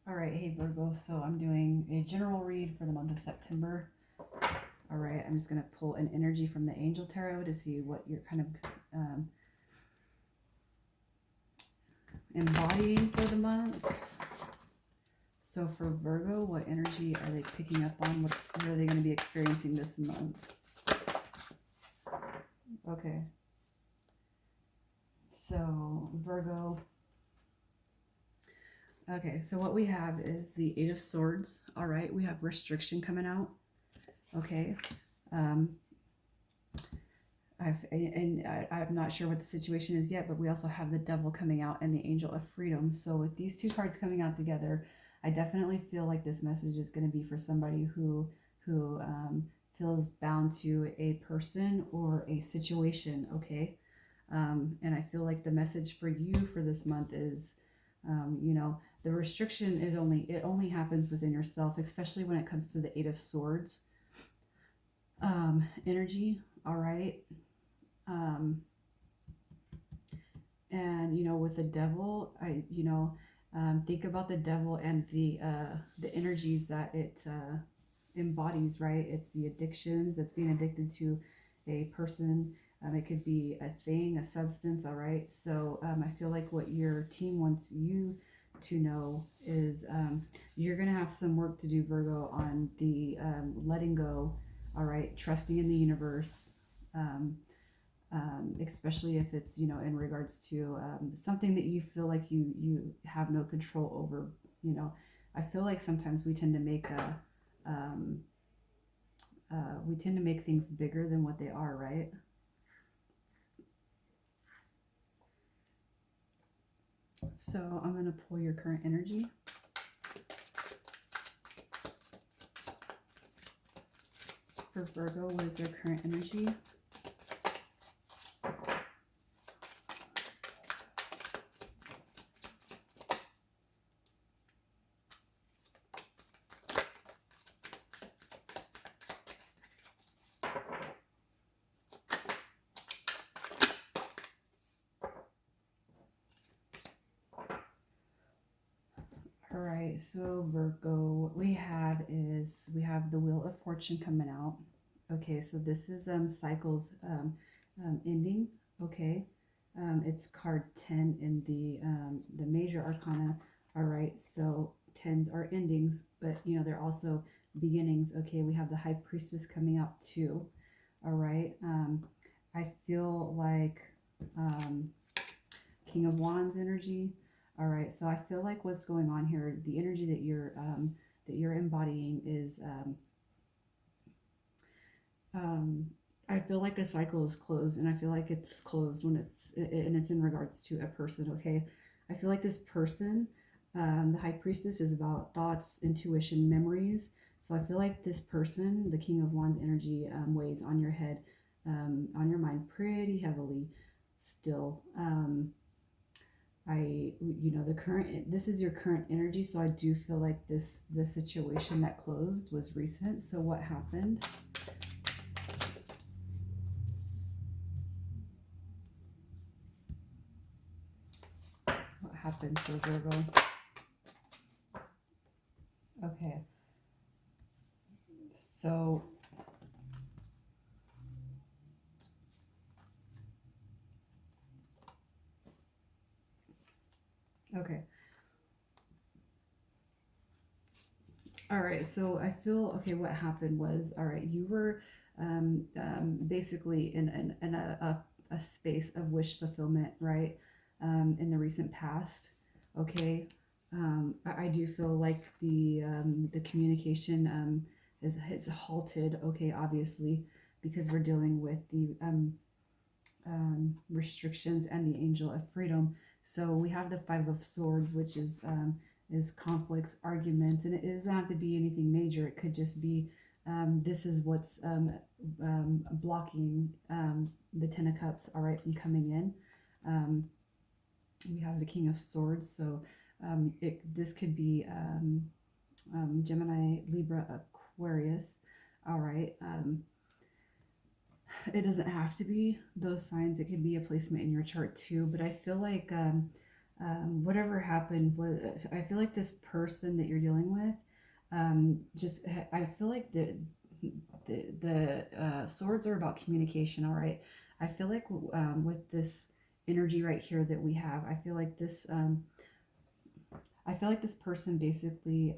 All right, hey Virgo, so I'm doing a general read for the month of September. All right, I'm just going to pull an energy from the Angel Tarot to see what you're kind of embodying for the month. So for Virgo, what energy are they picking up on? What are they going to be experiencing this month? Okay. So Virgo. Okay, so what we have is the Eight of Swords. All right, we have restriction coming out. Okay. I'm not sure what the situation is yet, but we also have the Devil coming out and the Angel of Freedom. So with these two cards coming out together, I definitely feel like this message is going to be for somebody who feels bound to a person or a situation. Okay. And I feel like the message for you for this month is, the restriction is only happens within yourself, especially when it comes to the Eight of Swords energy. All right. And with the Devil, think about the Devil and the energies that it embodies, right? It's the addictions. It's being addicted to a person. It could be a thing, a substance. All right. So I feel like what your team wants you to know is you're going to have some work to do, Virgo, on the letting go. All right. Trusting in the universe. Especially if it's in regards to something that you feel like you have no control over. I feel like sometimes we tend to make things bigger than what they are, right? So I'm going to pull your current energy. For Virgo, what is their current energy? All right, so Virgo, what we have the Wheel of Fortune coming out. Okay, so this is cycles ending. Okay, it's card 10 in the major arcana. All right, so 10s are endings, but they're also beginnings. Okay, we have the High Priestess coming out too. All right, I feel like King of Wands energy. All right, so I feel like what's going on here, the energy that you're embodying is I feel like a cycle is closed, and I feel like it's closed when it's in regards to a person. Okay, I feel like this person, the High Priestess, is about thoughts, intuition, memories. So I feel like this person, the King of Wands energy, weighs on your head, on your mind pretty heavily still. This is your current energy, so I do feel like this situation that closed was recent. So what happened? What happened for Virgo? Okay. So okay. All right, so I feel, okay, what happened was, all right, you were basically in a space of wish fulfillment, right, in the recent past, okay. I do feel like the communication is halted, okay, obviously, because we're dealing with the restrictions and the Angel of Freedom. So we have the Five of Swords, which is conflicts, arguments, and it doesn't have to be anything major. It could just be this is what's blocking the Ten of Cups, all right, from coming in. We have the King of Swords, so this could be Gemini, Libra, Aquarius, all right. It doesn't have to be those signs. It could be a placement in your chart too, but I feel like whatever happened was, I feel like this person that you're dealing with, just, I feel like the swords are about communication. All right. I feel like with this energy right here that we have, I feel like this person basically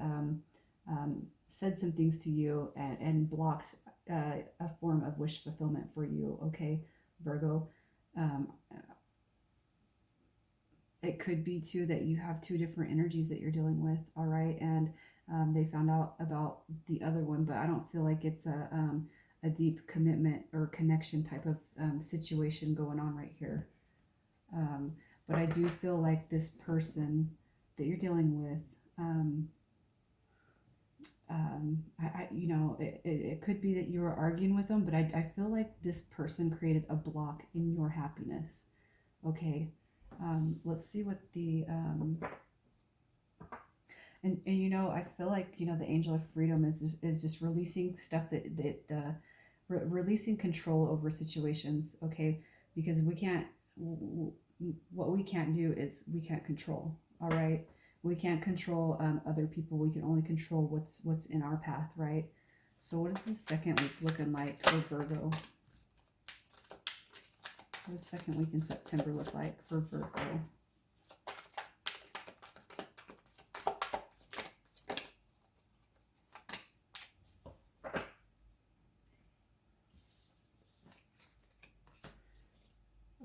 said some things to you and blocked a form of wish fulfillment for you. Okay, Virgo. Um, it could be too that you have two different energies that you're dealing with. All right, and they found out about the other one, but I don't feel like it's a deep commitment or connection type of situation going on right here. Um, but I do feel like this person that you're dealing with, it could be that you were arguing with them, but I feel like this person created a block in your happiness. Okay. Let's see what the, I feel like, the angel of freedom is just releasing stuff releasing control over situations. Okay. Because what we can't do is we can't control. All right. We can't control other people. We can only control what's in our path, right? So what is the second week looking like for Virgo? What does the second week in September look like for Virgo?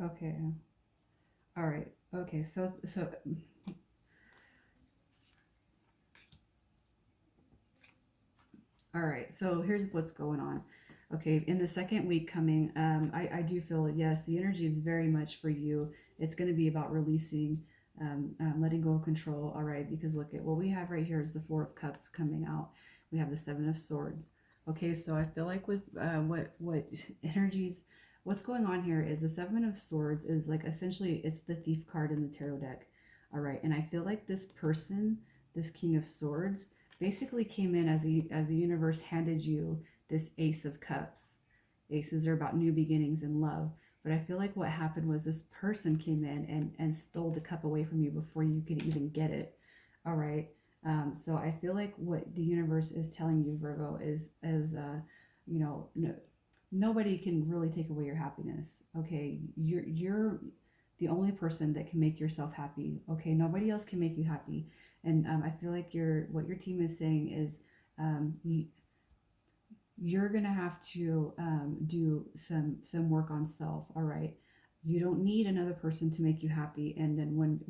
Okay. All right. Okay. So all right. So here's what's going on. Okay, in the second week coming, I do feel, yes, the energy is very much for you. It's going to be about releasing, letting go of control. All right, because look at what we have right here is the Four of Cups coming out. We have the Seven of Swords. Okay, so I feel like with what energies, what's going on here is the Seven of Swords is like essentially it's the Thief card in the tarot deck. All right, and I feel like this person, this King of Swords, basically came in as the universe handed you this Ace of Cups. Aces are about new beginnings and love. But I feel like what happened was this person came in and stole the cup away from you before you could even get it. All right. So I feel like what the universe is telling you, Virgo, is no, nobody can really take away your happiness. Okay, you're the only person that can make yourself happy. Okay, nobody else can make you happy. And I feel like what your team is saying is you're gonna have to do some work on self. All right, you don't need another person to make you happy. And then when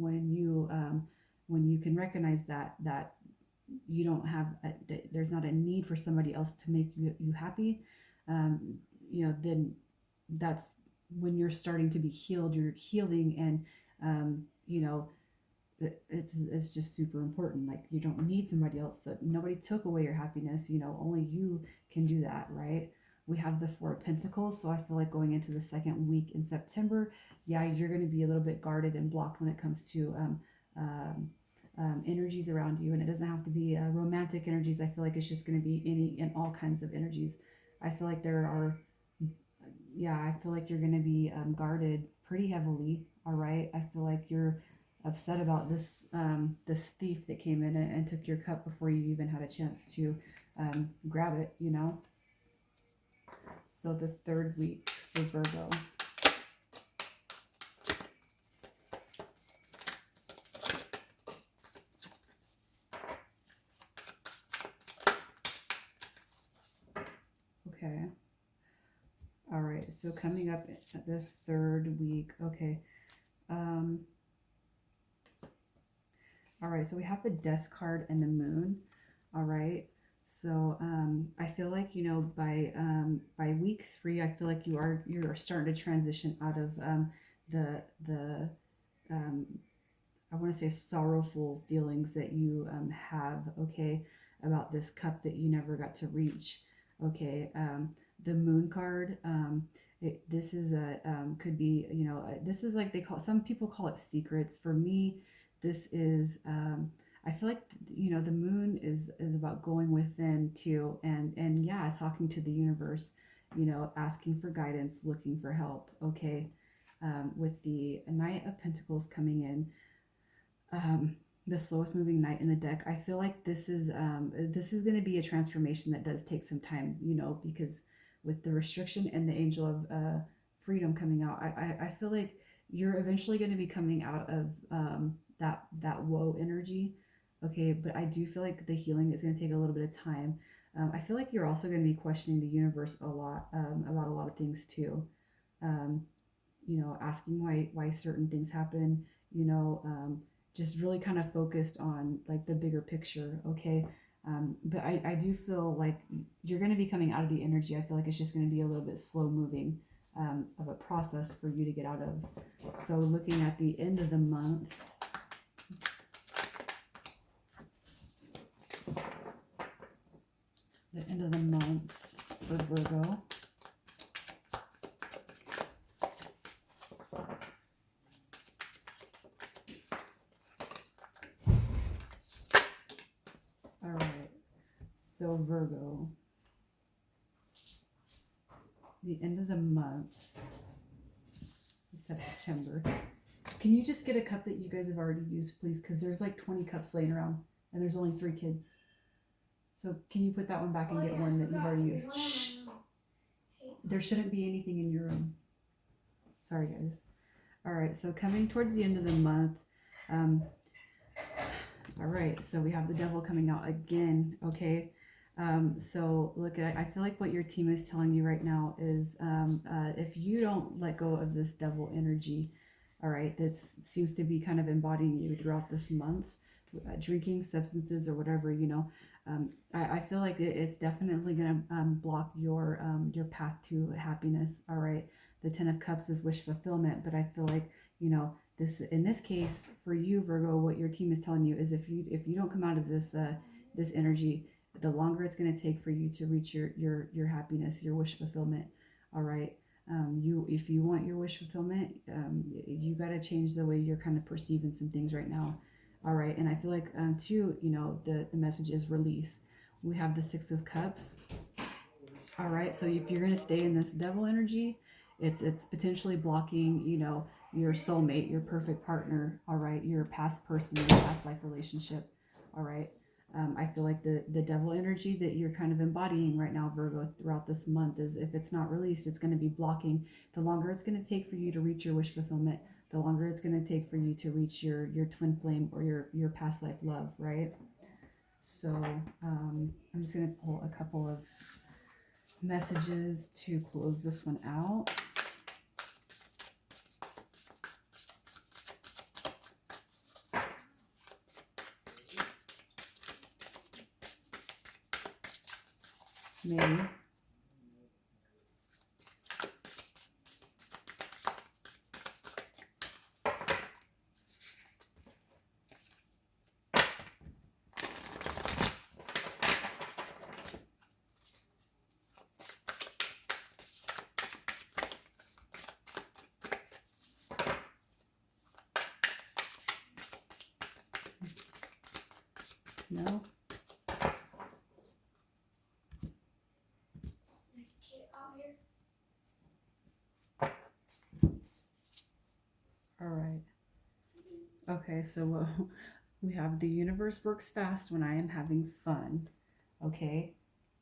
you can recognize that you don't have there's not a need for somebody else to make you happy, then that's when you're starting to be healed. You're healing, and it's just super important. Like, you don't need somebody else. So nobody took away your happiness. Only you can do that, right? We have the Four of Pentacles, so I feel like going into the second week in September, yeah, you're going to be a little bit guarded and blocked when it comes to energies around you. And it doesn't have to be romantic energies. I feel like it's just going to be any and all kinds of energies. I feel like I feel like you're going to be guarded pretty heavily. All right. I feel like you're upset about this thief that came in and took your cup before you even had a chance to grab it. So the third week for Virgo. Okay. All right. So coming up at the third week. Okay. All right. So we have the Death card and the Moon. All right. So I feel like by week 3, I feel like you're starting to transition out of the I want to say sorrowful feelings that you have, okay, about this cup that you never got to reach. Okay. The Moon card, this is could be, this is like some people call it secrets. For me, this is I feel like the Moon is about going within too, and yeah, talking to the universe, asking for guidance, looking for help. Okay. With the Knight of Pentacles coming in, the slowest moving knight in the deck. I feel like this is going to be a transformation that does take some time, you know, because with the restriction and the angel of freedom coming out, I feel like you're eventually going to be coming out of that woe energy. Okay, but I do feel like the healing is going to take a little bit of time. I feel like you're also going to be questioning the universe a lot about a lot of things too. Um, you know, asking why certain things happen, you know, just really kind of focused on like the bigger picture. Okay. But I do feel like you're going to be coming out of the energy. I feel like it's just going to be a little bit slow moving of a process for you to get out of. So looking at the end of the month, for Virgo. All right, so Virgo, the end of the month, September. Can you just get a cup that you guys have already used, please? Because there's like 20 cups laying around, and there's only 3 kids. So can you put that one back and get one that you've already used? Shh. There shouldn't be anything in your room. Sorry, guys. All right, so coming towards the end of the month. All right, so we have the devil coming out again, okay? So look at, I feel like what your team is telling you right now is if you don't let go of this devil energy, all right, that seems to be kind of embodying you throughout this month, drinking substances or whatever, you know, I feel like it's definitely going to block your path to happiness, all right? The 10 of Cups is wish fulfillment, but I feel like, you know, in this case for you, Virgo, what your team is telling you is if you don't come out of this this energy, the longer it's going to take for you to reach your happiness, your wish fulfillment. All right. If you want your wish fulfillment, you got to change the way you're kind of perceiving some things right now. All right. And I feel like too, you know, the message is release. We have the 6 of Cups. All right. So if you're going to stay in this devil energy, it's potentially blocking, you know, your soulmate, your perfect partner. All right. Your past person, your past life relationship. All right. I feel like the devil energy that you're kind of embodying right now, Virgo, throughout this month is if it's not released, it's going to be blocking. The longer it's going to take for you to reach your wish fulfillment, the longer it's going to take for you to reach your twin flame or your past life love, right? So I'm just going to pull a couple of messages to close this one out. Maybe. No? All right. Okay, so we have the universe works fast when I am having fun. Okay.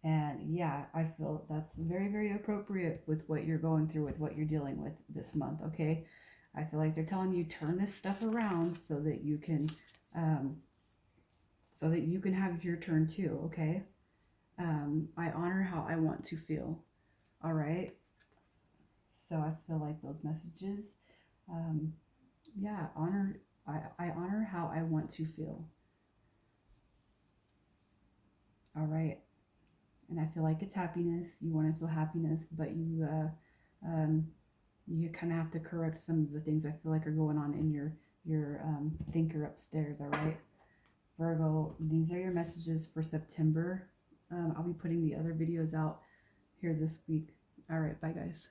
And yeah, I feel that's very, very appropriate with what you're going through, with what you're dealing with this month. Okay. I feel like they're telling you turn this stuff around so that you can have your turn too. Okay. I honor how I want to feel. All right. So I feel like those messages, yeah, I honor how I want to feel. All right. And I feel like it's happiness. You want to feel happiness, but you kind of have to correct some of the things I feel like are going on in your thinker upstairs. All right, Virgo, these are your messages for September. I'll be putting the other videos out here this week. All right, bye guys.